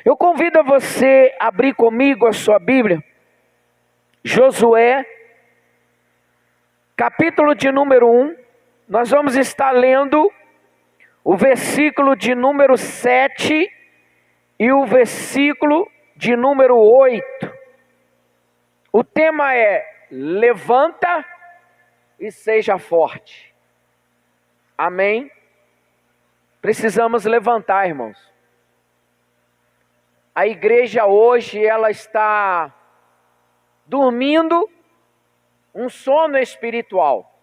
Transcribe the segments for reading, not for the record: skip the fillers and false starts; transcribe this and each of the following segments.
Eu convido a você a abrir comigo a sua Bíblia, Josué, capítulo de número 1, nós vamos estar lendo o versículo de número 7 e o versículo de número 8. O tema é: levanta e seja forte. Amém? Precisamos levantar, irmãos. A igreja hoje, ela está dormindo um sono espiritual.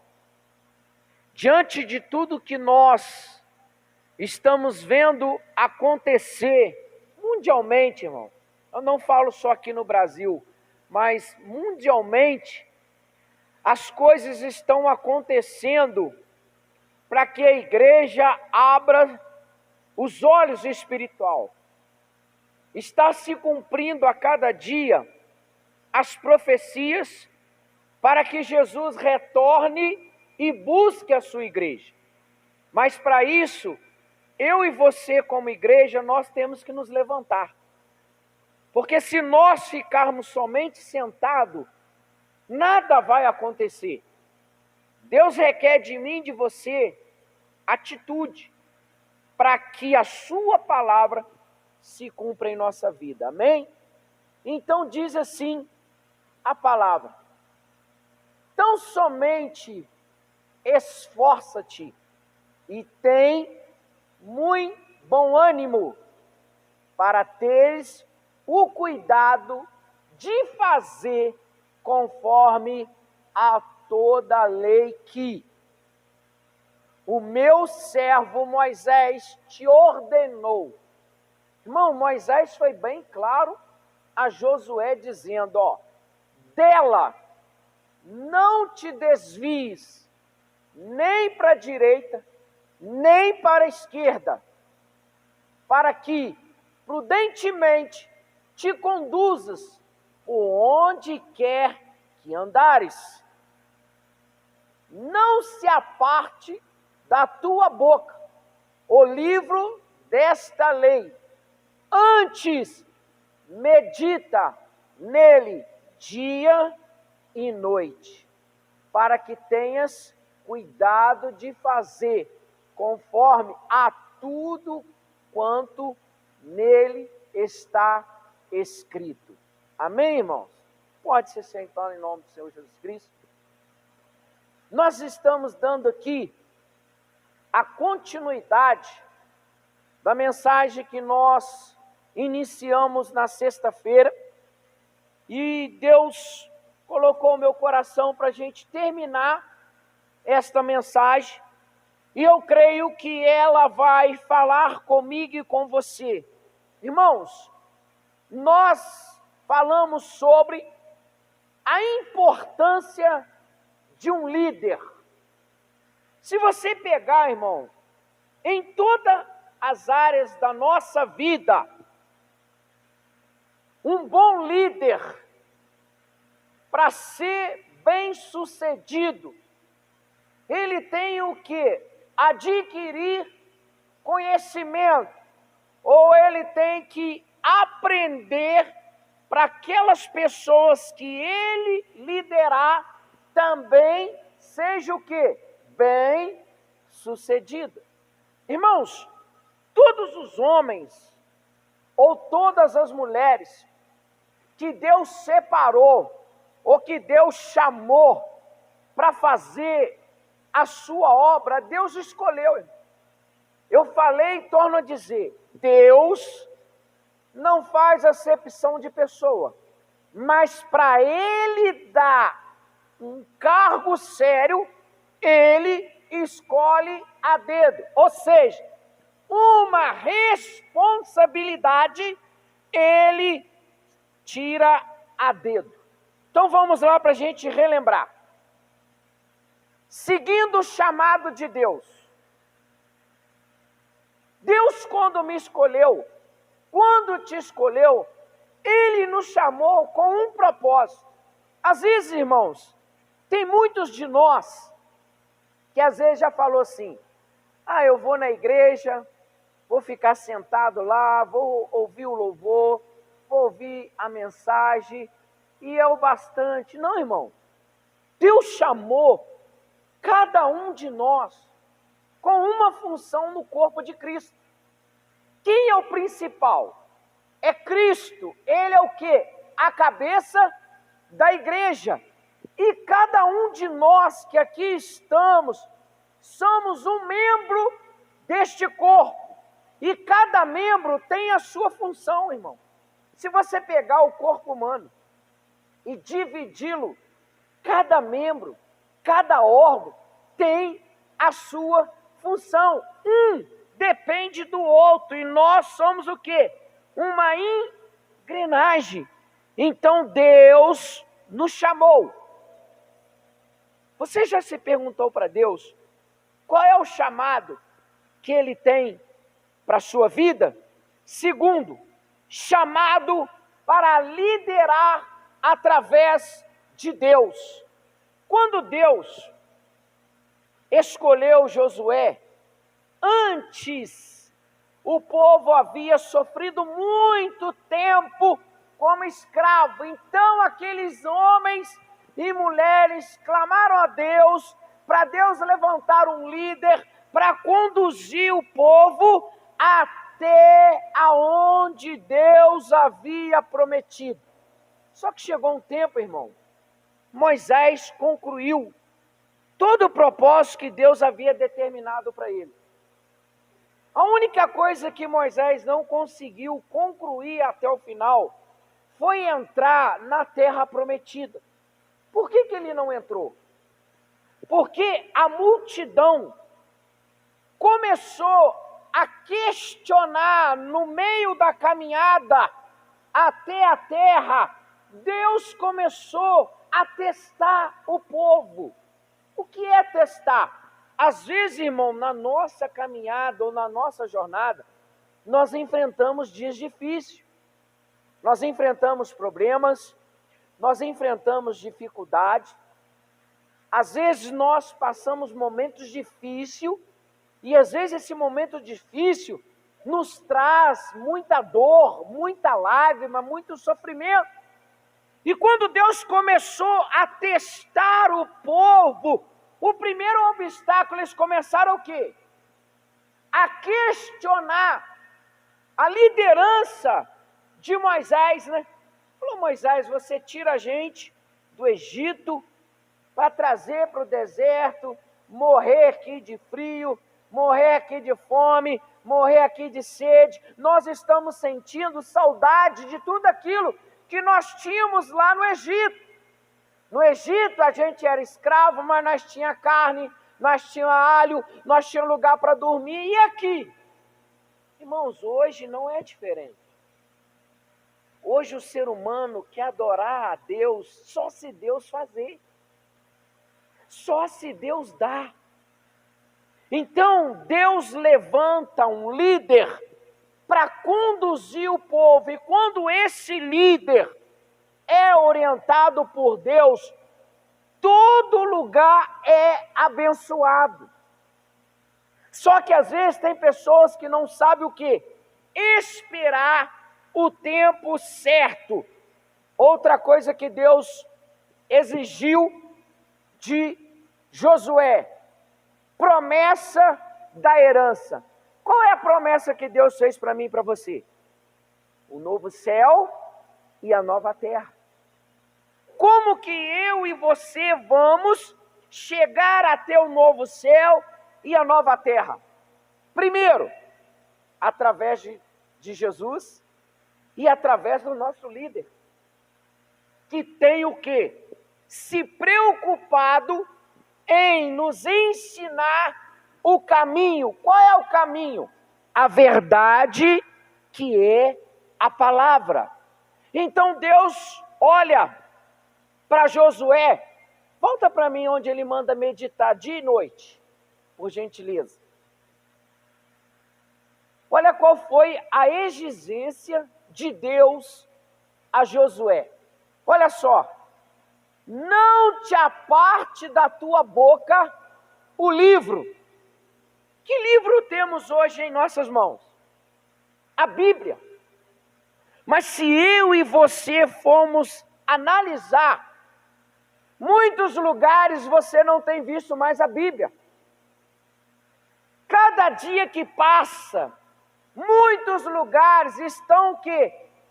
Diante de tudo que nós estamos vendo acontecer mundialmente, irmão. Eu não falo só aqui no Brasil, mas mundialmente, as coisas estão acontecendo para que a igreja abra os olhos espiritual. Está se cumprindo a cada dia as profecias para que Jesus retorne e busque a sua igreja. Mas para isso, eu e você como igreja, nós temos que nos levantar. Porque se nós ficarmos somente sentados, nada vai acontecer. Deus requer de mim e de você atitude para que a sua palavra se cumpra em nossa vida. Amém? Então diz assim a palavra: tão somente esforça-te e tem muito bom ânimo para teres o cuidado de fazer conforme a toda a lei que o meu servo Moisés te ordenou. Irmão, Moisés foi bem claro a Josué dizendo, dela não te desvies nem para a direita, nem para a esquerda, para que prudentemente te conduzas por onde quer que andares. Não se aparte da tua boca o livro desta lei. Antes, medita nele dia e noite, para que tenhas cuidado de fazer conforme a tudo quanto nele está escrito. Amém, irmãos? Pode se sentar em nome do Senhor Jesus Cristo. Nós estamos dando aqui a continuidade da mensagem que nós iniciamos na sexta-feira, e Deus colocou o meu coração para a gente terminar esta mensagem, e eu creio que ela vai falar comigo e com você. Irmãos, nós falamos sobre a importância de um líder. Se você pegar, irmão, em todas as áreas da nossa vida, um bom líder, para ser bem-sucedido, ele tem o quê? Adquirir conhecimento, ou ele tem que aprender para aquelas pessoas que ele liderar também seja o quê? Bem-sucedido. Irmãos, todos os homens ou todas as mulheres que Deus separou ou que Deus chamou para fazer a sua obra, Deus escolheu. Eu falei e torno a dizer, Deus não faz acepção de pessoa, mas para Ele dar um cargo sério, Ele escolhe a dedo. Ou seja, uma responsabilidade, Ele tira a dedo. Então vamos lá para a gente relembrar. Seguindo o chamado de Deus. Deus, quando me escolheu, quando te escolheu, Ele nos chamou com um propósito. Às vezes, irmãos, tem muitos de nós que às vezes já falou assim, eu vou na igreja, vou ficar sentado lá, vou ouvir o louvor, vou ouvir a mensagem, e é o bastante. Não, irmão. Deus chamou cada um de nós com uma função no corpo de Cristo. Quem é o principal? É Cristo. Ele é o quê? A cabeça da igreja. E cada um de nós que aqui estamos, somos um membro deste corpo. E cada membro tem a sua função, irmão. Se você pegar o corpo humano e dividi-lo, cada membro, cada órgão tem a sua função. Um depende do outro. E nós somos o quê? Uma engrenagem. Então Deus nos chamou. Você já se perguntou para Deus qual é o chamado que Ele tem para a sua vida? Segundo, chamado para liderar através de Deus. Quando Deus escolheu Josué, antes o povo havia sofrido muito tempo como escravo. Então aqueles homens e mulheres clamaram a Deus, para Deus levantar um líder para conduzir o povo até aonde Deus havia prometido. Só que chegou um tempo, irmão, Moisés concluiu todo o propósito que Deus havia determinado para ele. A única coisa que Moisés não conseguiu concluir até o final foi entrar na terra prometida. Por que ele não entrou? Porque a multidão começou a questionar no meio da caminhada até a terra. Deus começou a testar o povo. O que é testar? Às vezes, irmão, na nossa caminhada ou na nossa jornada, nós enfrentamos dias difíceis. Nós enfrentamos problemas, nós enfrentamos dificuldades. Às vezes nós passamos momentos difíceis e às vezes esse momento difícil nos traz muita dor, muita lágrima, muito sofrimento. E quando Deus começou a testar o povo, o primeiro obstáculo, eles começaram o quê? A questionar a liderança de Moisés, né? Falou: Moisés, você tira a gente do Egito para trazer para o deserto, morrer aqui de frio, morrer aqui de fome, morrer aqui de sede. Nós estamos sentindo saudade de tudo aquilo que nós tínhamos lá no Egito. No Egito a gente era escravo, mas nós tínhamos carne, nós tínhamos alho, nós tínhamos lugar para dormir. E aqui? Irmãos, hoje não é diferente. Hoje o ser humano quer adorar a Deus só se Deus fazer. Só se Deus dá. Então Deus levanta um líder para conduzir o povo. E quando esse líder é orientado por Deus, todo lugar é abençoado. Só que às vezes tem pessoas que não sabem o quê? Esperar o tempo certo. Outra coisa que Deus exigiu de Josué: promessa da herança. Qual é a promessa que Deus fez para mim e para você? O novo céu e a nova terra. Como que eu e você vamos chegar até o novo céu e a nova terra? Primeiro, através de Jesus e através do nosso líder, que tem o quê? Se preocupado em nos ensinar o caminho. Qual é o caminho? A verdade, que é a palavra. Então Deus olha para Josué. Volta para mim onde ele manda meditar dia e noite, por gentileza. Olha qual foi a exigência de Deus a Josué. Olha só: não te aparte da tua boca o livro. Que livro temos hoje em nossas mãos? a Bíblia. Mas se eu e você formos analisar, muitos lugares você não tem visto mais a Bíblia. Cada dia que passa, muitos lugares estão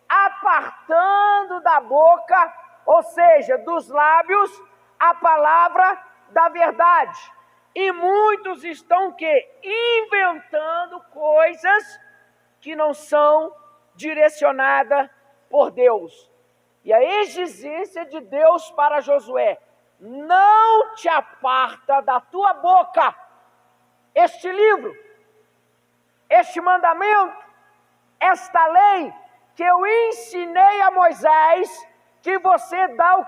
apartando da boca, ou seja, dos lábios, a palavra da verdade. E muitos estão inventando coisas que não são direcionadas por Deus. E a exigência de Deus para Josué: não te aparta da tua boca este livro, este mandamento, esta lei que eu ensinei a Moisés, que você dá o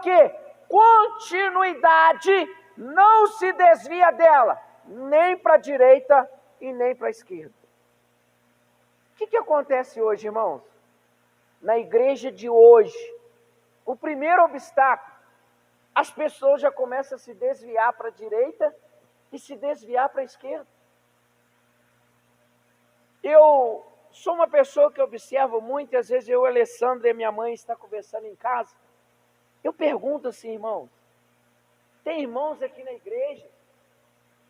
continuidade, não se desvia dela, nem para a direita e nem para a esquerda. O que acontece hoje, irmãos? Na igreja de hoje, o primeiro obstáculo, as pessoas já começam a se desviar para a direita e se desviar para a esquerda. Eu sou uma pessoa que observo muito, e às vezes eu, Alessandra e minha mãe está conversando em casa. Eu pergunto assim, irmãos, tem irmãos aqui na igreja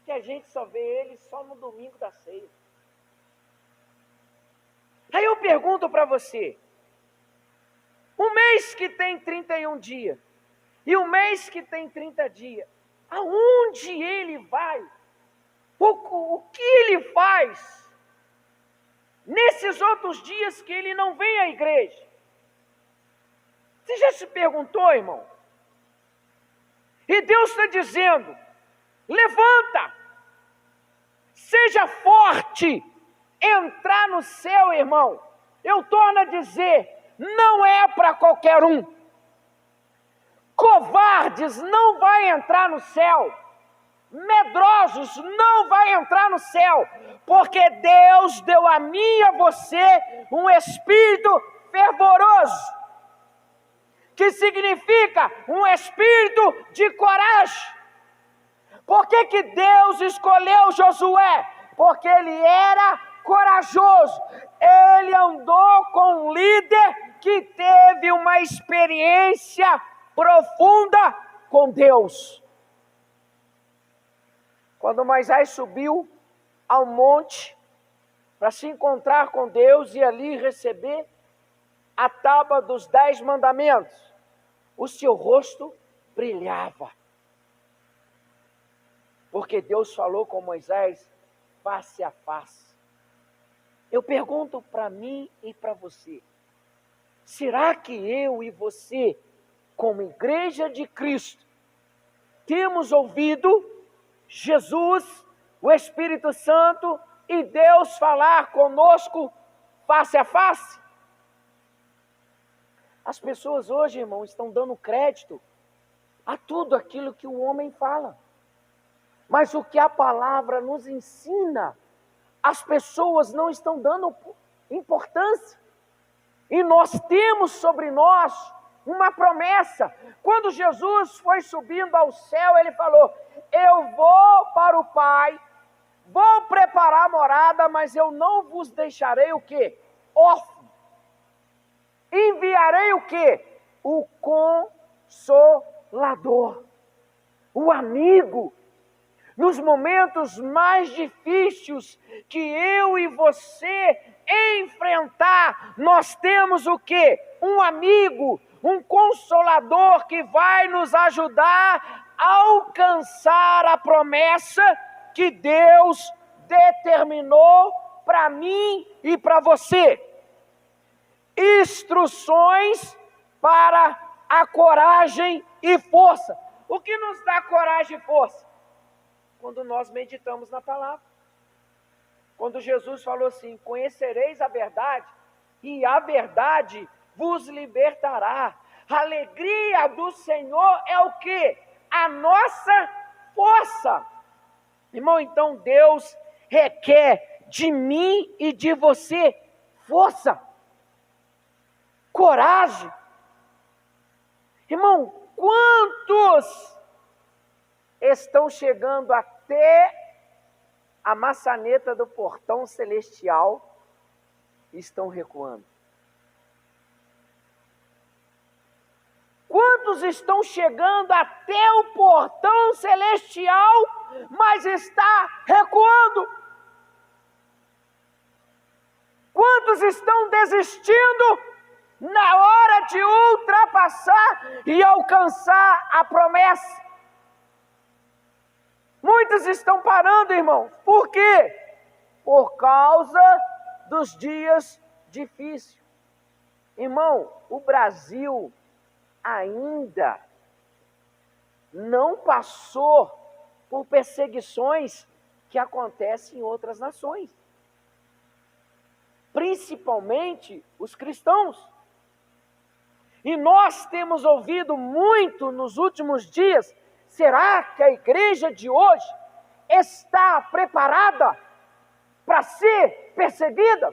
que a gente só vê eles só no domingo da ceia. Aí eu pergunto para você, um mês que tem 31 dias e um mês que tem 30 dias, aonde ele vai? O que ele faz nesses outros dias que ele não vem à igreja? Você já se perguntou, irmão? E Deus está dizendo: levanta, seja forte, entrar no céu, irmão. Eu torno a dizer, não é para qualquer um. Covardes não vai entrar no céu. Medrosos não vai entrar no céu, porque Deus deu a mim e a você um espírito fervoroso, que significa um espírito de coragem. Por que Deus escolheu Josué? Porque ele era corajoso. Ele andou com um líder que teve uma experiência profunda com Deus. Quando Moisés subiu ao monte para se encontrar com Deus e ali receber a tábua dos 10 mandamentos, o seu rosto brilhava, porque Deus falou com Moisés face a face. Eu pergunto para mim e para você, será que eu e você, como igreja de Cristo, temos ouvido Jesus, o Espírito Santo e Deus falar conosco face a face? As pessoas hoje, irmão, estão dando crédito a tudo aquilo que o homem fala. Mas o que a palavra nos ensina, as pessoas não estão dando importância. E nós temos sobre nós uma promessa. Quando Jesus foi subindo ao céu, ele falou: eu vou para o Pai, vou preparar a morada, mas eu não vos deixarei o quê? Órfãos. Enviarei o quê? O Consolador, o amigo. Nos momentos mais difíceis que eu e você enfrentar, nós temos o quê? Um amigo, um consolador que vai nos ajudar a alcançar a promessa que Deus determinou para mim e para você. Instruções para a coragem e força. O que nos dá coragem e força? Quando nós meditamos na palavra. Quando Jesus falou assim: conhecereis a verdade, e a verdade vos libertará. A alegria do Senhor é o quê? A nossa força. Irmão, então Deus requer de mim e de você força, coragem. Irmão, quantos estão chegando até a maçaneta do portão celestial estão recuando? Quantos estão chegando até o portão celestial, mas está recuando? Quantos estão desistindo na hora de ultrapassar e alcançar a promessa? Muitos estão parando, irmãos. Por quê? Por causa dos dias difíceis. Irmão, o Brasil ainda não passou por perseguições que acontecem em outras nações. Principalmente os cristãos. E nós temos ouvido muito nos últimos dias: será que a igreja de hoje está preparada para ser perseguida?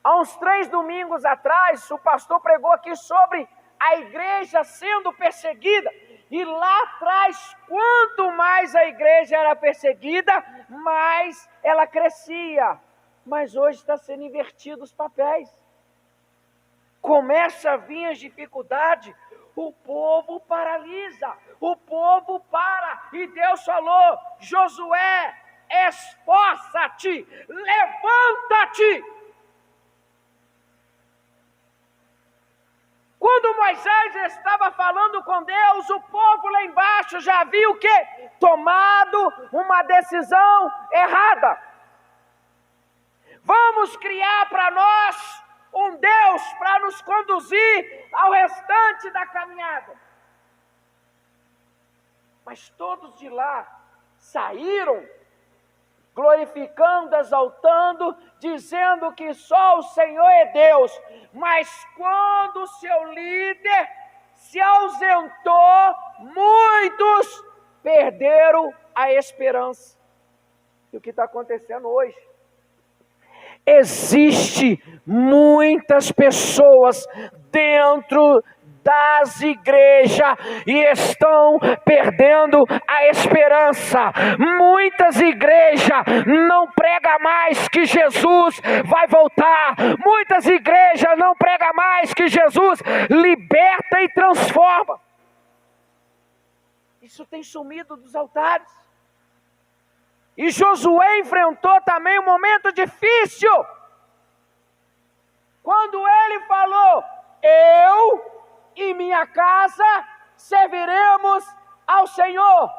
Há uns 3 domingos atrás, o pastor pregou aqui sobre a igreja sendo perseguida. E lá atrás, quanto mais a igreja era perseguida, mais ela crescia. Mas hoje está sendo invertido os papéis. Começa a vir as dificuldades, o povo paralisa, o povo para. E Deus falou: Josué, esforça-te, levanta-te. Quando Moisés estava falando com Deus, o povo lá embaixo já viu o quê? Tomado uma decisão errada. Vamos criar para nós um Deus para nos conduzir ao restante da caminhada. Mas todos de lá saíram glorificando, exaltando, dizendo que só o Senhor é Deus. Mas quando o seu líder se ausentou, muitos perderam a esperança. E o que está acontecendo hoje? Existe muitas pessoas dentro das igrejas e estão perdendo a esperança. Muitas igrejas não pregam mais que Jesus vai voltar. Muitas igrejas não pregam mais que Jesus liberta e transforma. Isso tem sumido dos altares. E Josué enfrentou também um momento difícil. Quando ele falou: eu e minha casa serviremos ao Senhor,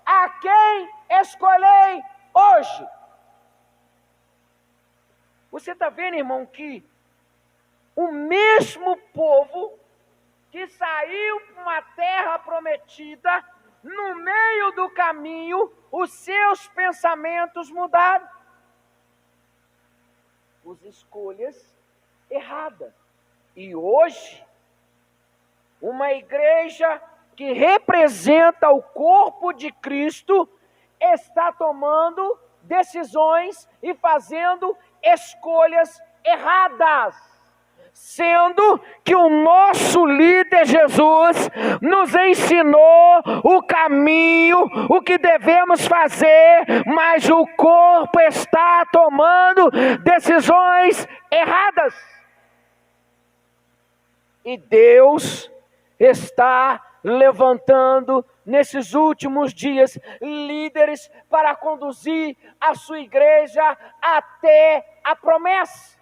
a quem escolhei hoje. Você está vendo, irmão, que o mesmo povo que saiu para uma terra prometida, no meio do caminho, os seus pensamentos mudaram. As escolhas erradas. E hoje, uma igreja que representa o corpo de Cristo está tomando decisões e fazendo escolhas erradas. Sendo que o nosso líder Jesus nos ensinou o caminho, o que devemos fazer, mas o corpo está tomando decisões erradas. E Deus está levantando nesses últimos dias líderes para conduzir a sua igreja até a promessa.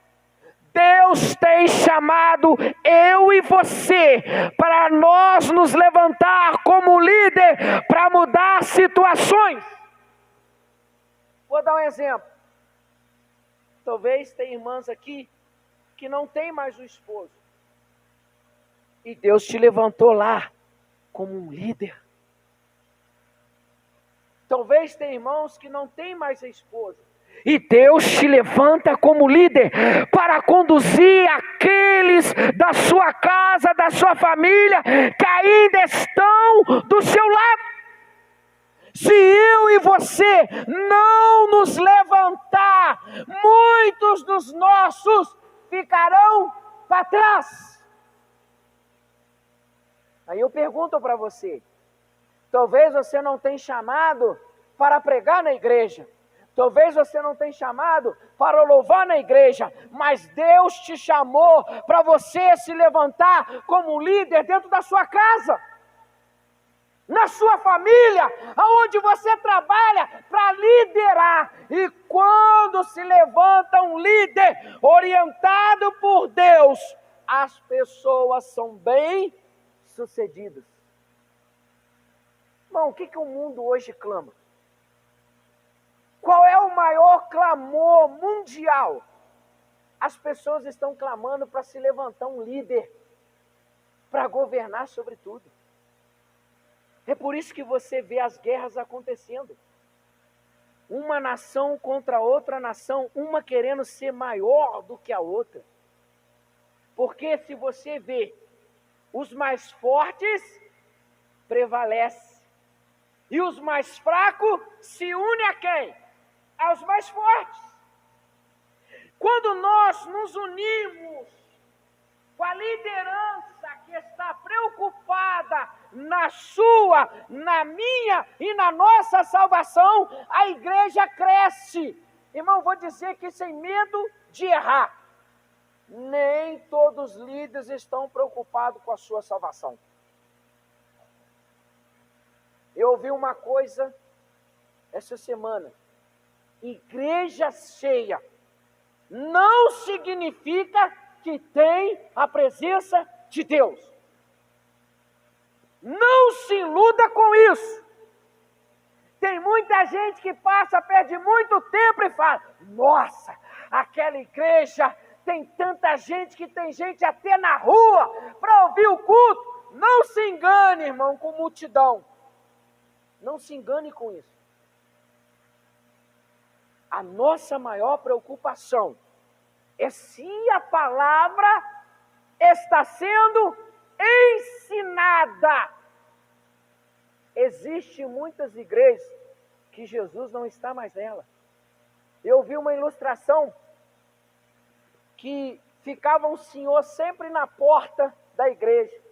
Deus tem chamado eu e você para nós nos levantar como líder para mudar situações. Vou dar um exemplo. Talvez tenha irmãs aqui que não tem mais um esposo. E Deus te levantou lá como um líder. Talvez tenha irmãos que não tem mais a esposa. E Deus te levanta como líder para conduzir aqueles da sua casa, da sua família, que ainda estão do seu lado. Se eu e você não nos levantar, muitos dos nossos ficarão para trás. Aí eu pergunto para você, talvez você não tenha chamado para pregar na igreja, Talvez você não tenha chamado para louvar na igreja, mas Deus te chamou para você se levantar como líder dentro da sua casa, na sua família, aonde você trabalha, para liderar. E quando se levanta um líder orientado por Deus, as pessoas são bem-sucedidas. Irmão, o que o mundo hoje clama? Qual é o maior clamor mundial? As pessoas estão clamando para se levantar um líder, para governar sobre tudo. É por isso que você vê as guerras acontecendo. Uma nação contra outra nação, uma querendo ser maior do que a outra. Porque se você vê, os mais fortes prevalecem. E os mais fracos se unem a quem? Aos mais fortes. Quando nós nos unimos com a liderança que está preocupada na sua, na minha e na nossa salvação, a igreja cresce. Irmão, vou dizer que sem medo de errar, nem todos os líderes estão preocupados com a sua salvação. Eu ouvi uma coisa essa semana: igreja cheia não significa que tem a presença de Deus. Não se iluda com isso. Tem muita gente que passa, perde muito tempo e fala: nossa, aquela igreja tem tanta gente que tem gente até na rua para ouvir o culto. Não se engane, irmão, com multidão. Não se engane com isso. A nossa maior preocupação é se a palavra está sendo ensinada. Existem muitas igrejas que Jesus não está mais nela. Eu vi uma ilustração que ficava um senhor sempre na porta da igreja.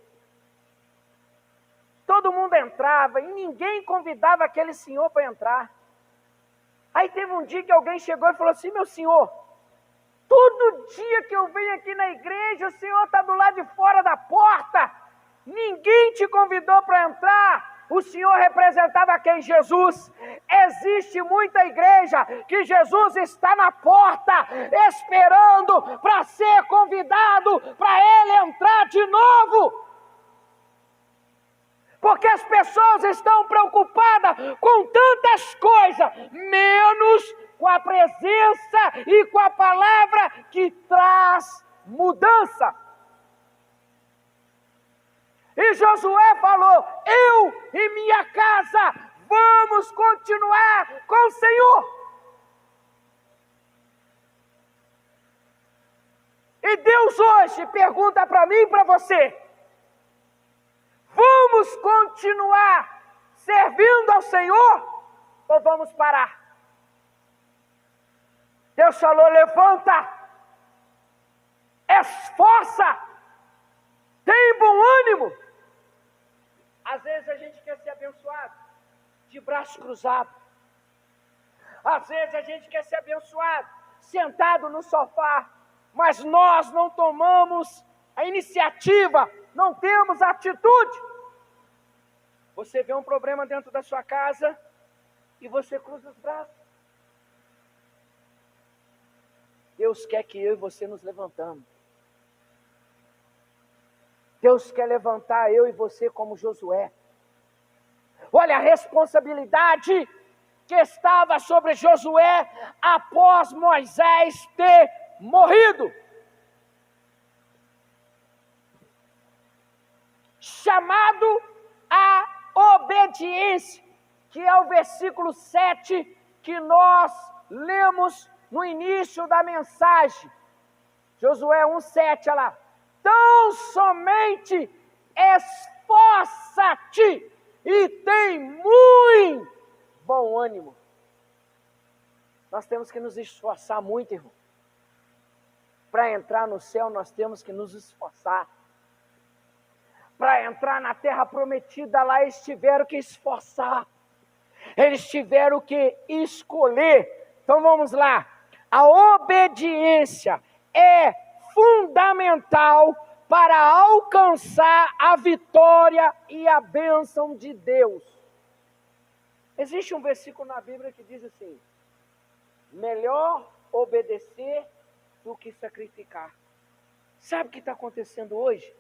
Todo mundo entrava e ninguém convidava aquele senhor para entrar. Aí teve um dia que alguém chegou e falou assim: meu senhor, todo dia que eu venho aqui na igreja, o senhor está do lado de fora da porta, ninguém te convidou para entrar. O senhor representava quem? Jesus. Existe muita igreja que Jesus está na porta, esperando para ser convidado, para ele entrar de novo. Porque as pessoas estão preocupadas com tantas coisas, menos com a presença e com a palavra que traz mudança. E Josué falou: eu e minha casa vamos continuar com o Senhor. E Deus hoje pergunta para mim e para você: vamos continuar servindo ao Senhor ou vamos parar? Deus falou: levanta, esforça, tem bom ânimo. Às vezes a gente quer ser abençoado de braço cruzado. Às vezes a gente quer ser abençoado sentado no sofá, mas nós não tomamos a iniciativa, não temos atitude. Você vê um problema dentro da sua casa e você cruza os braços. Deus quer que eu e você nos levantamos. Deus quer levantar eu e você como Josué. Olha a responsabilidade que estava sobre Josué após Moisés ter morrido. Chamado à obediência, que é o versículo 7 que nós lemos no início da mensagem. Josué 1:7, olha lá. Tão somente esforça-te e tem muito bom ânimo. Nós temos que nos esforçar muito, irmão. Para entrar no céu, nós temos que nos esforçar. Para entrar na terra prometida, lá eles tiveram que esforçar. Eles tiveram que escolher Então vamos lá. A obediência é fundamental para alcançar a vitória e a bênção de Deus. Existe um versículo na Bíblia que diz assim: melhor obedecer do que sacrificar. Sabe o que está acontecendo hoje?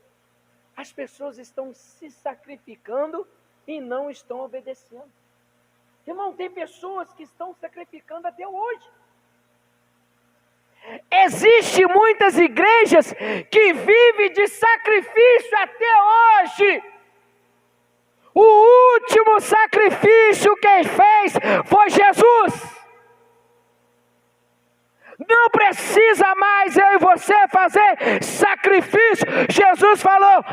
As pessoas estão se sacrificando e não estão obedecendo. Irmão, tem pessoas que estão sacrificando até hoje. Existem muitas igrejas que vivem de sacrifício até hoje. O último sacrifício quem fez foi Jesus. Não precisa mais eu e você fazer sacrifício. Jesus falou: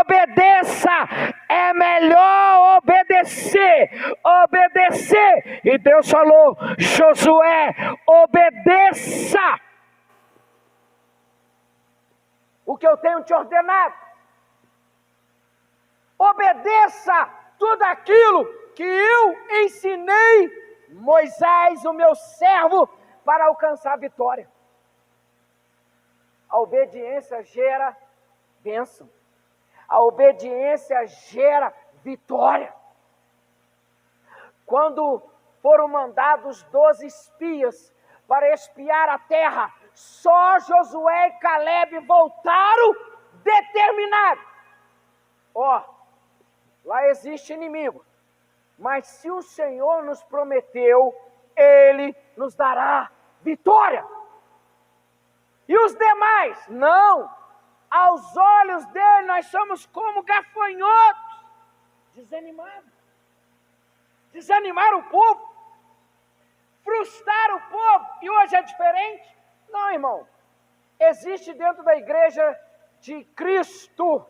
obedeça. É melhor obedecer. Obedecer. E Deus falou: Josué, obedeça o que eu tenho te ordenado. Obedeça tudo aquilo que eu ensinei Moisés, o meu servo, para alcançar a vitória. A obediência gera bênção. A obediência gera vitória. Quando foram mandados 12 espias para espiar a terra, só Josué e Caleb voltaram determinados. Lá existe inimigo, mas se o Senhor nos prometeu, Ele nos dará vitória. E os demais? Não. Aos olhos dele nós somos como gafanhotos. Desanimados. Desanimaram o povo. Frustraram o povo. E hoje é diferente? Não, irmão. Existe dentro da igreja de Cristo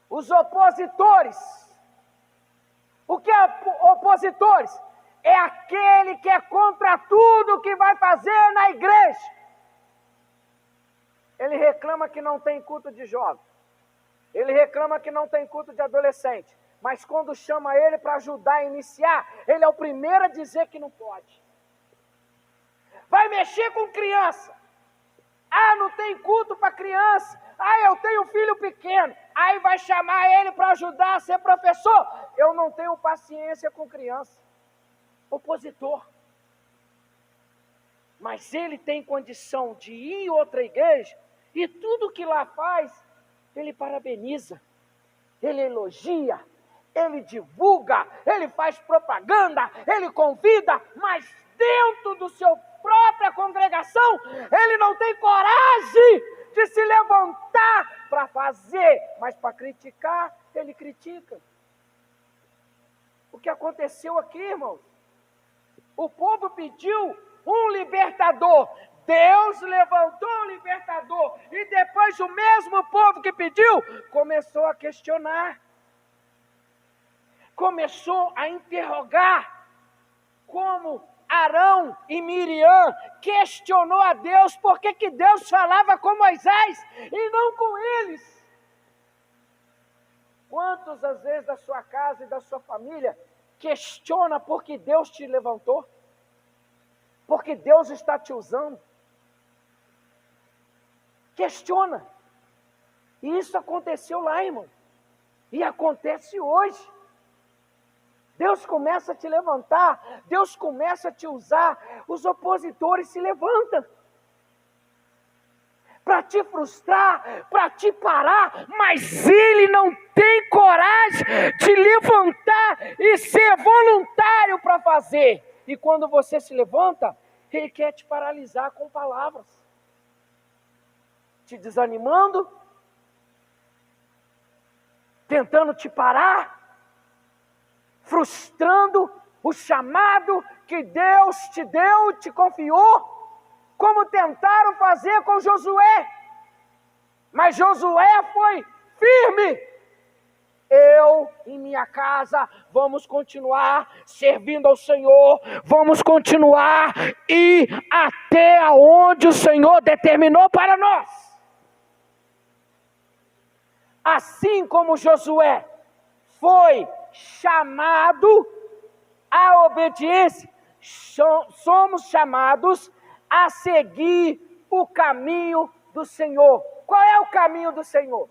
os opositores. O que é opositores? É aquele que é contra tudo que vai fazer na igreja. Ele reclama que não tem culto de jovem. Ele reclama que não tem culto de adolescente. Mas quando chama ele para ajudar a iniciar, ele é o primeiro a dizer que não pode. Vai mexer com criança. Não tem culto para criança. Eu tenho um filho pequeno. Aí vai chamar ele para ajudar a ser professor. Eu não tenho paciência com criança. Opositor. Mas ele tem condição de ir em outra igreja e tudo que lá faz, ele parabeniza, ele elogia, ele divulga, ele faz propaganda, ele convida, mas dentro do seu própria congregação, ele não tem coragem de se levantar para fazer, mas para criticar, ele critica. O que aconteceu aqui, irmãos? O povo pediu um libertador. Deus levantou um libertador. E depois o mesmo povo que pediu começou a questionar. Começou a interrogar. Como Arão e Miriam questionou a Deus por que Deus falava com Moisés e não com eles. Quantas às vezes da sua casa e da sua família questiona por que Deus te levantou? Porque Deus está te usando. Questiona. E isso aconteceu lá, irmão. E acontece hoje. Deus começa a te levantar. Deus começa a te usar. Os opositores se levantam. Para te frustrar, para te parar. Mas ele não tem coragem de levantar e ser voluntário para fazer. E quando você se levanta, ele quer te paralisar com palavras. Te desanimando, tentando te parar, frustrando o chamado que Deus te deu, te confiou, como tentaram fazer com Josué. Mas Josué foi firme. Eu e minha casa vamos continuar servindo ao Senhor, vamos continuar e até aonde o Senhor determinou para nós. Assim como Josué foi chamado à obediência, somos chamados a seguir o caminho do Senhor. Qual é o caminho do Senhor?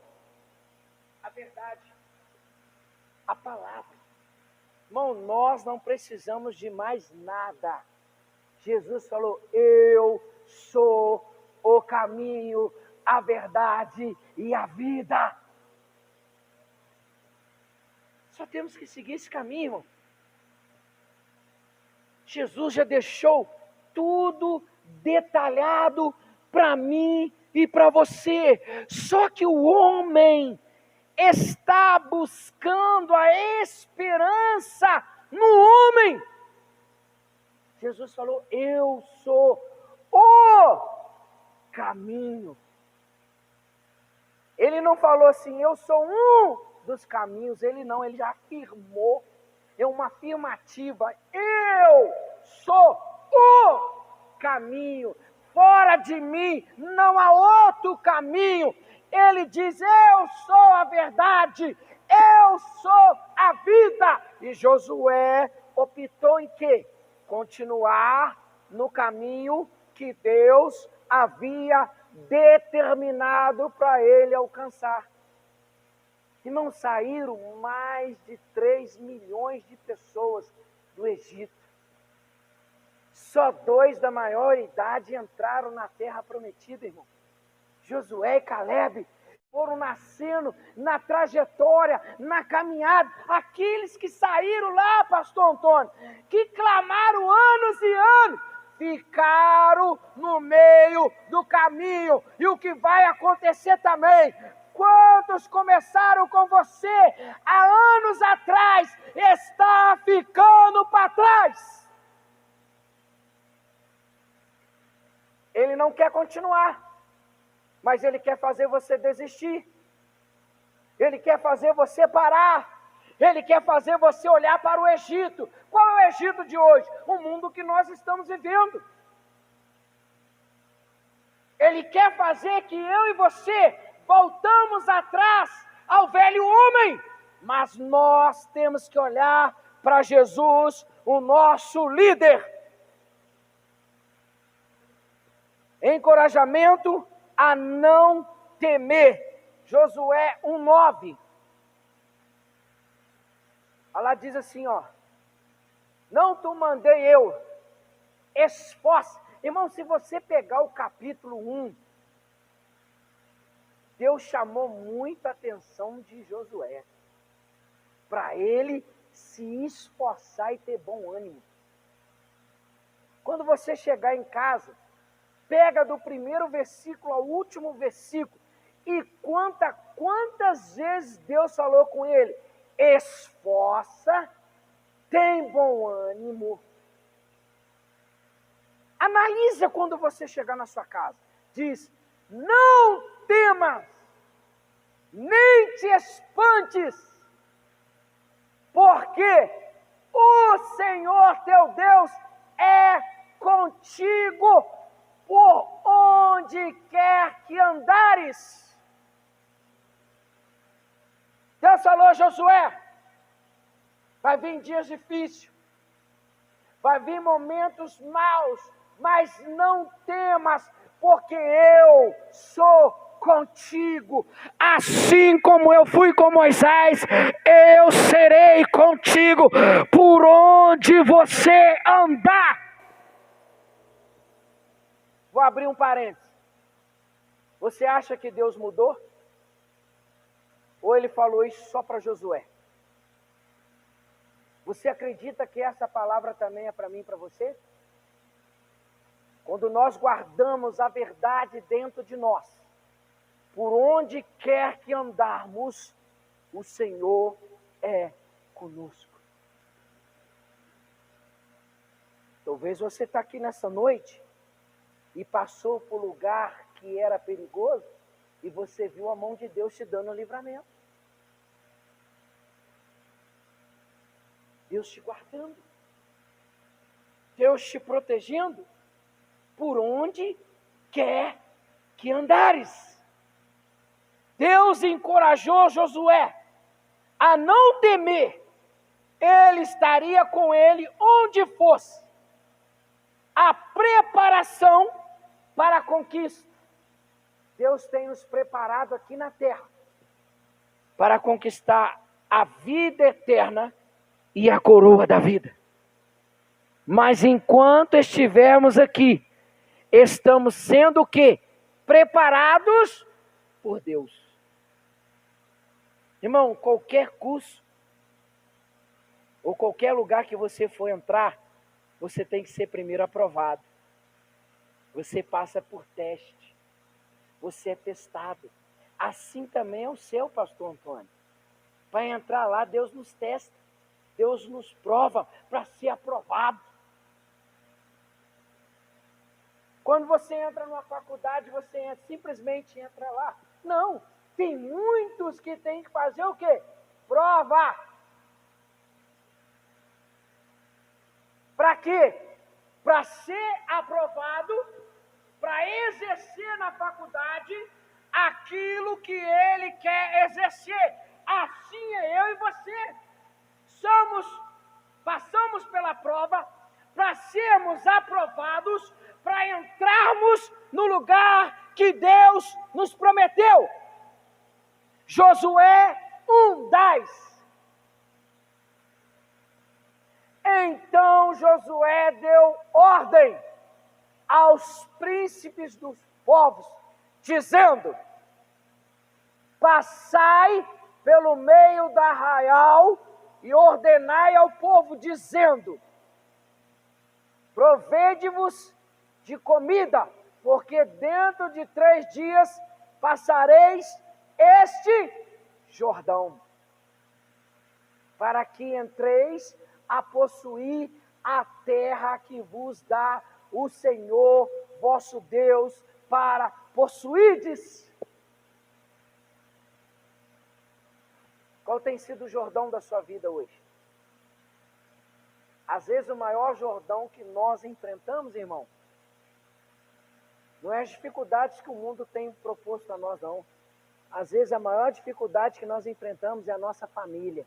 A verdade, a palavra. Irmão, nós não precisamos de mais nada. Jesus falou: eu sou o caminho, a verdade e a vida. Só temos que seguir esse caminho, irmão. Jesus já deixou tudo detalhado para mim e para você. Só que o homem está buscando a esperança no homem. Jesus falou: eu sou o caminho. Ele não falou assim: eu sou um dos caminhos. Ele já afirmou. É uma afirmativa: eu sou o caminho. Fora de mim não há outro caminho. Ele diz: eu sou a verdade, eu sou a vida. E Josué optou em quê? Continuar no caminho que Deus havia determinado para ele alcançar. Irmão, saíram mais de 3 milhões de pessoas do Egito. Só 2 da maior idade entraram na terra prometida, irmão. Josué e Calebe foram nascendo na trajetória, na caminhada. Aqueles que saíram lá, pastor Antônio, que clamaram anos e anos, ficaram no meio do caminho. E o que vai acontecer também? Quantos começaram com você há anos atrás, está ficando para trás. Ele não quer continuar, mas ele quer fazer você desistir. Ele quer fazer você parar. Ele quer fazer você olhar para o Egito. Qual é o Egito de hoje? O mundo que nós estamos vivendo. Ele quer fazer que eu e você voltamos atrás ao velho homem. Mas nós temos que olhar para Jesus, o nosso líder. Encorajamento a não temer. Josué 1:9. Ela diz assim, ó: não te mandei eu, esforce. Irmão, se você pegar o capítulo 1, Deus chamou muita atenção de Josué, para ele se esforçar e ter bom ânimo. Quando você chegar em casa, pega do primeiro versículo ao último versículo e quantas vezes Deus falou com ele: esforça, tem bom ânimo. Analisa quando você chegar na sua casa. Diz: não temas, nem te espantes, porque o Senhor teu Deus é contigo por onde quer que andares. Deus falou: Josué, vai vir dias difíceis, vai vir momentos maus, mas não temas, porque eu sou contigo. Assim como eu fui com Moisés, eu serei contigo por onde você andar. Vou abrir um parênteses. Você acha que Deus mudou? Ou ele falou isso só para Josué? Você acredita que essa palavra também é para mim e para você? Quando nós guardamos a verdade dentro de nós, por onde quer que andarmos, o Senhor é conosco. Talvez você está aqui nessa noite e passou por lugar que era perigoso e você viu a mão de Deus te dando livramento. Deus te guardando. Deus te protegendo por onde quer que andares. Deus encorajou Josué a não temer. Ele estaria com ele onde fosse. a preparação para a conquista. Deus tem nos preparado aqui na terra para conquistar a vida eterna e a coroa da vida. Mas enquanto estivermos aqui, estamos sendo o quê? Preparados por Deus. Irmão, qualquer curso ou qualquer lugar que você for entrar, você tem que ser primeiro aprovado. Você passa por teste. Você é testado. Assim também é o seu, pastor Antônio. Para entrar lá, Deus nos testa. Deus nos prova para ser aprovado. Quando você entra numa faculdade, você simplesmente entra lá. Não, tem muitos que têm que fazer o quê? Prova. Para quê? Para ser aprovado, para exercer na faculdade aquilo que ele quer exercer. Assim é eu e você. Passamos pela prova para sermos aprovados, para entrarmos no lugar que Deus nos prometeu. Josué 1:10. Então Josué deu ordem aos príncipes dos povos, dizendo: passai pelo meio do arraial e ordenai ao povo, dizendo: provede-vos de comida, porque dentro de 3 dias passareis este Jordão, para que entreis a possuir a terra que vos dá o Senhor vosso Deus para possuirdes. Qual tem sido o Jordão da sua vida hoje? Às vezes o maior Jordão que nós enfrentamos, irmão, não é as dificuldades que o mundo tem proposto a nós, não. Às vezes a maior dificuldade que nós enfrentamos é a nossa família,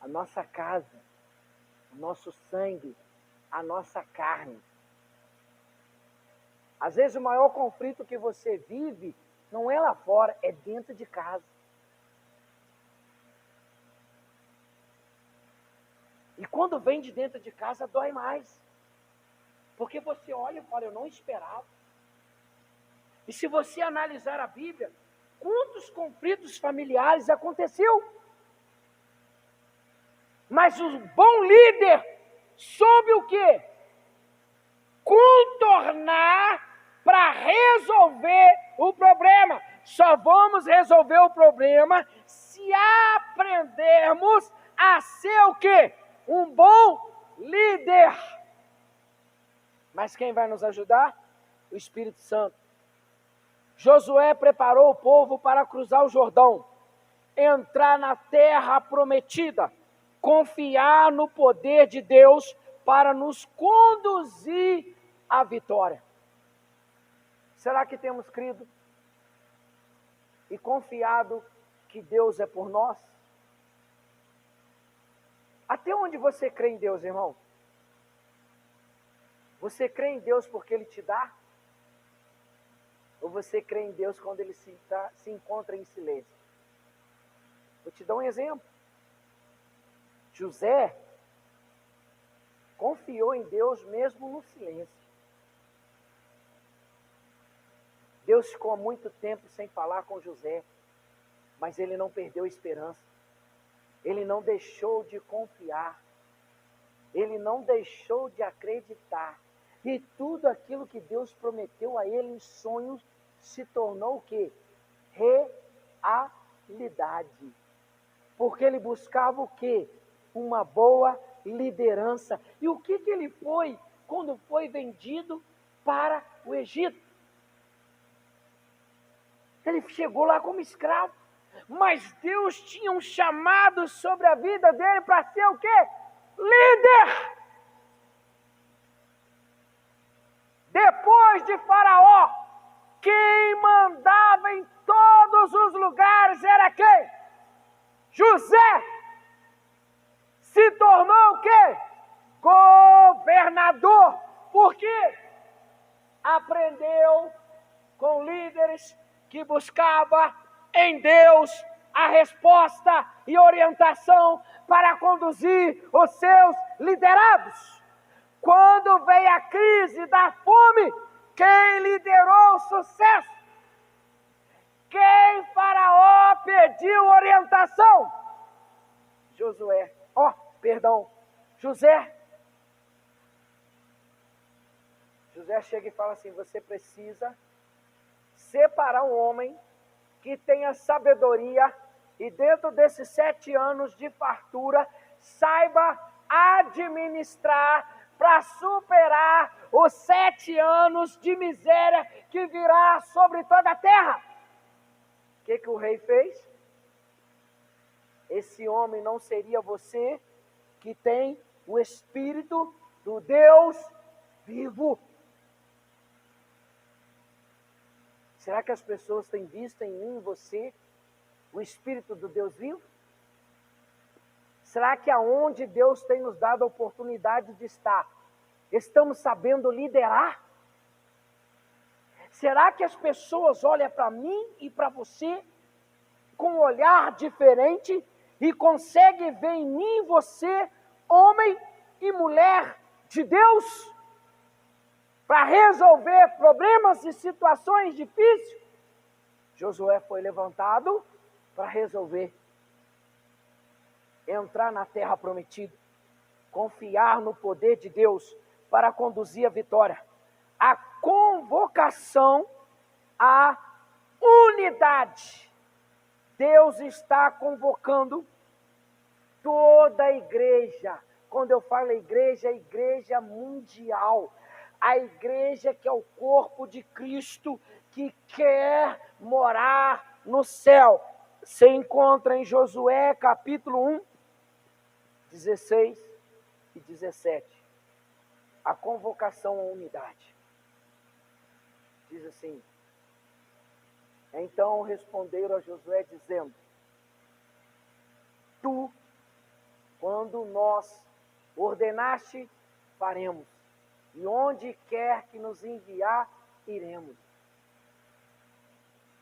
a nossa casa, o nosso sangue, a nossa carne. Às vezes o maior conflito que você vive não é lá fora, é dentro de casa. E quando vem de dentro de casa, dói mais. Porque você olha e fala: eu não esperava. E se você analisar a Bíblia, quantos conflitos familiares aconteceu? Mas o bom líder soube o quê? Contornar para resolver o problema. Só vamos resolver o problema se aprendermos a ser o quê? Um bom líder. Mas quem vai nos ajudar? O Espírito Santo. Josué preparou o povo para cruzar o Jordão, entrar na terra prometida, confiar no poder de Deus para nos conduzir à vitória. Será que temos crido e confiado que Deus é por nós? Até onde você crê em Deus, irmão? Você crê em Deus porque Ele te dá? Ou você crê em Deus quando Ele se encontra em silêncio? Vou te dar um exemplo. José confiou em Deus mesmo no silêncio. Deus ficou muito tempo sem falar com José, mas ele não perdeu a esperança. Ele não deixou de confiar. Ele não deixou de acreditar. E tudo aquilo que Deus prometeu a ele em sonhos se tornou o quê? Realidade. Porque ele buscava o quê? Uma boa liderança. E o que ele foi quando foi vendido para o Egito? Ele chegou lá como escravo. Mas Deus tinha um chamado sobre a vida dele para ser o quê? Líder! Depois de Faraó, quem mandava em todos os lugares era quem? José! Se tornou o quê? governador. Por quê? Aprendeu com líderes que buscavam em Deus a resposta e orientação para conduzir os seus liderados. Quando veio a crise da fome, quem liderou o sucesso? Quem Faraó pediu orientação? José. José chega e fala assim: você precisa separar um homem que tenha sabedoria e dentro desses 7 anos de fartura saiba administrar para superar os 7 anos de miséria que virá sobre toda a terra. O que o rei fez? Esse homem não seria você que tem o Espírito do Deus vivo. Será que as pessoas têm visto em mim e você o Espírito do Deus vivo? Será que aonde Deus tem nos dado a oportunidade de estar, estamos sabendo liderar? Será que as pessoas olham para mim e para você com um olhar diferente e conseguem ver em mim e você, homem e mulher de Deus, para resolver problemas e situações difíceis? Josué foi levantado para resolver. Entrar na terra prometida. Confiar no poder de Deus para conduzir a vitória. A convocação à unidade. Deus está convocando toda a igreja. Quando eu falo igreja, é a igreja mundial. A igreja que é o corpo de Cristo, que quer morar no céu. Se encontra em Josué capítulo 1, 16 e 17. A convocação à unidade. Diz assim: então responderam a Josué dizendo: tu, quando nós ordenaste, faremos, e onde quer que nos enviar, iremos.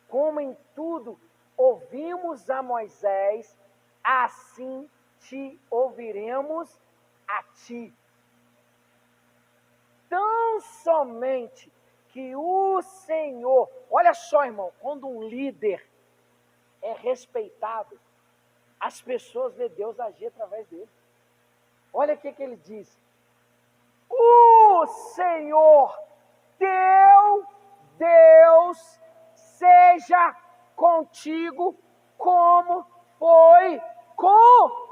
Como em tudo ouvimos a Moisés, assim te ouviremos a ti. Tão somente que o Senhor, olha só, irmão, quando um líder é respeitado, as pessoas vê Deus agir através dele. Olha o que ele diz: o Senhor, teu Deus, seja contigo como foi com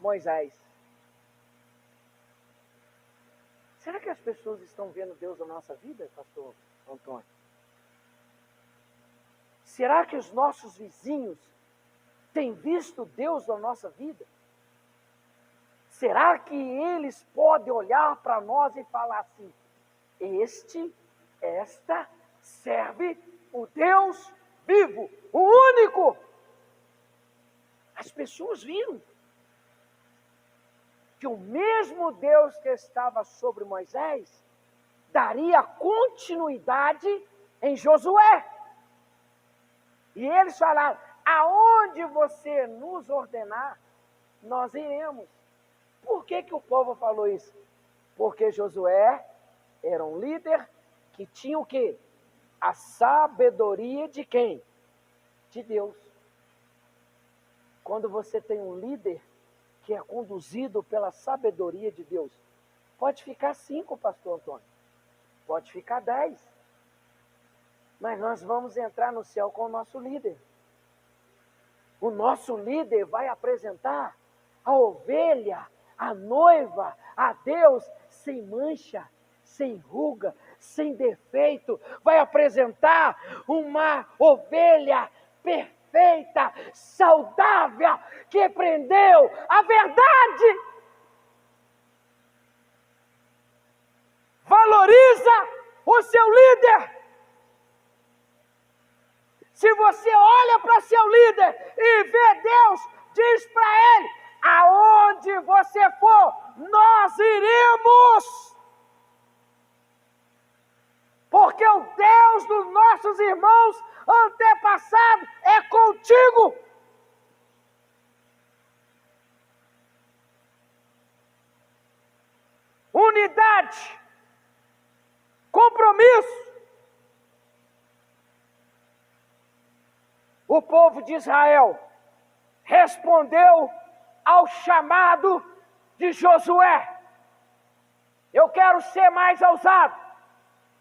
Moisés. Será que as pessoas estão vendo Deus na nossa vida, pastor Antônio? Será que os nossos vizinhos têm visto Deus na nossa vida? Será que eles podem olhar para nós e falar assim: esta serve o Deus vivo, o único? As pessoas viram que o mesmo Deus que estava sobre Moisés daria continuidade em Josué. E eles falaram: aonde você nos ordenar, nós iremos. Por que o povo falou isso? Porque Josué era um líder que tinha o quê? A sabedoria de quem? De Deus. Quando você tem um líder que é conduzido pela sabedoria de Deus, pode ficar 5, pastor Antônio, pode ficar 10, mas nós vamos entrar no céu com o nosso líder. O nosso líder vai apresentar a ovelha, a noiva, a Deus, sem mancha, sem ruga, sem defeito. Vai apresentar uma ovelha perfeita, saudável, que aprendeu a verdade. Valoriza o seu líder. Se você olha para seu líder e vê Deus, diz para ele: aonde você for, nós iremos. Porque o Deus dos nossos irmãos antepassados é contigo. Unidade, compromisso. O povo de Israel respondeu ao chamado de Josué. Eu quero ser mais ousado.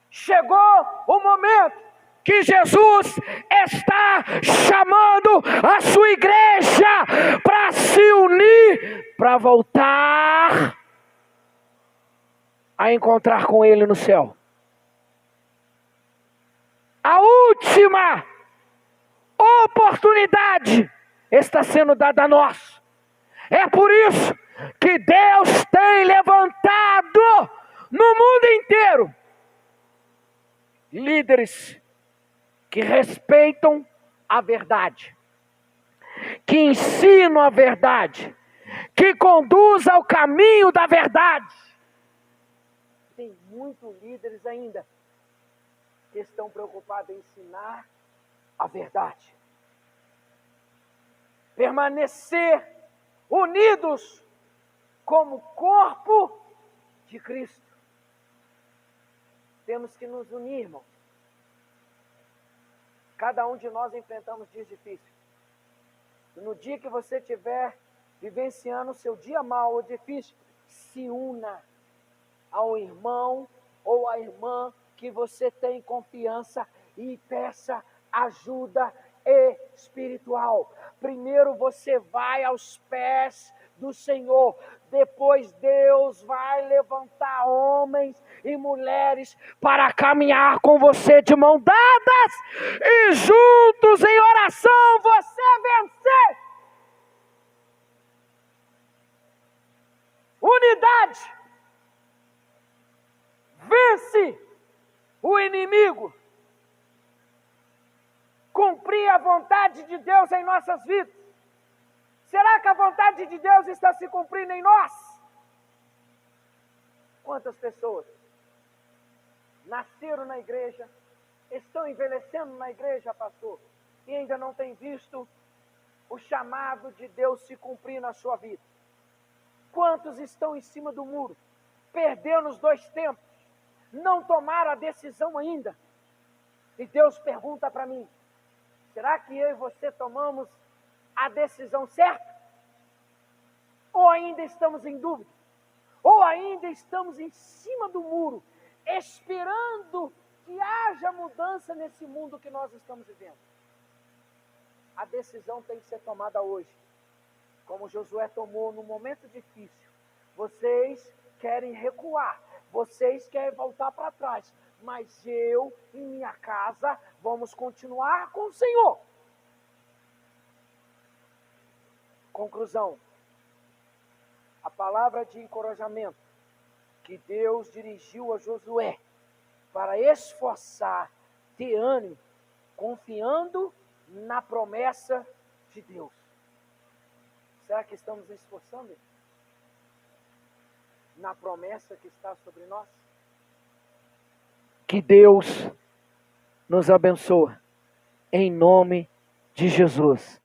Chegou o momento que Jesus está chamando a sua igreja para se unir, para voltar a encontrar com Ele no céu. A última oportunidade está sendo dada a nós. É por isso que Deus tem levantado no mundo inteiro líderes que respeitam a verdade, que ensinam a verdade, que conduzem ao caminho da verdade. Tem muitos líderes ainda que estão preocupados em ensinar a verdade. Permanecer unidos como corpo de Cristo. Temos que nos unir, irmãos. Cada um de nós enfrentamos dias difíceis. No dia que você estiver vivenciando o seu dia mau ou difícil, se una ao irmão ou à irmã que você tem confiança e peça ajuda espiritual. Primeiro você vai aos pés do Senhor, depois Deus vai levantar homens e mulheres para caminhar com você de mão dadas e juntos em oração você vencer. Unidade vence o inimigo. Cumprir a vontade de Deus em nossas vidas. Será que a vontade de Deus está se cumprindo em nós? Quantas pessoas nasceram na igreja, estão envelhecendo na igreja, pastor, e ainda não têm visto o chamado de Deus se cumprir na sua vida? Quantos estão em cima do muro, perderam os 2 tempos, não tomaram a decisão ainda? E Deus pergunta para mim, será que eu e você tomamos a decisão certa? Ou ainda estamos em dúvida? Ou ainda estamos em cima do muro, esperando que haja mudança nesse mundo que nós estamos vivendo? A decisão tem que ser tomada hoje, como Josué tomou no momento difícil. Vocês querem recuar, vocês querem voltar para trás, mas eu e minha casa vamos continuar com o Senhor. Conclusão. A palavra de encorajamento que Deus dirigiu a Josué para esforçar, ter ânimo, confiando na promessa de Deus. Será que estamos nos esforçando na promessa que está sobre nós? Que Deus nos abençoe, em nome de Jesus.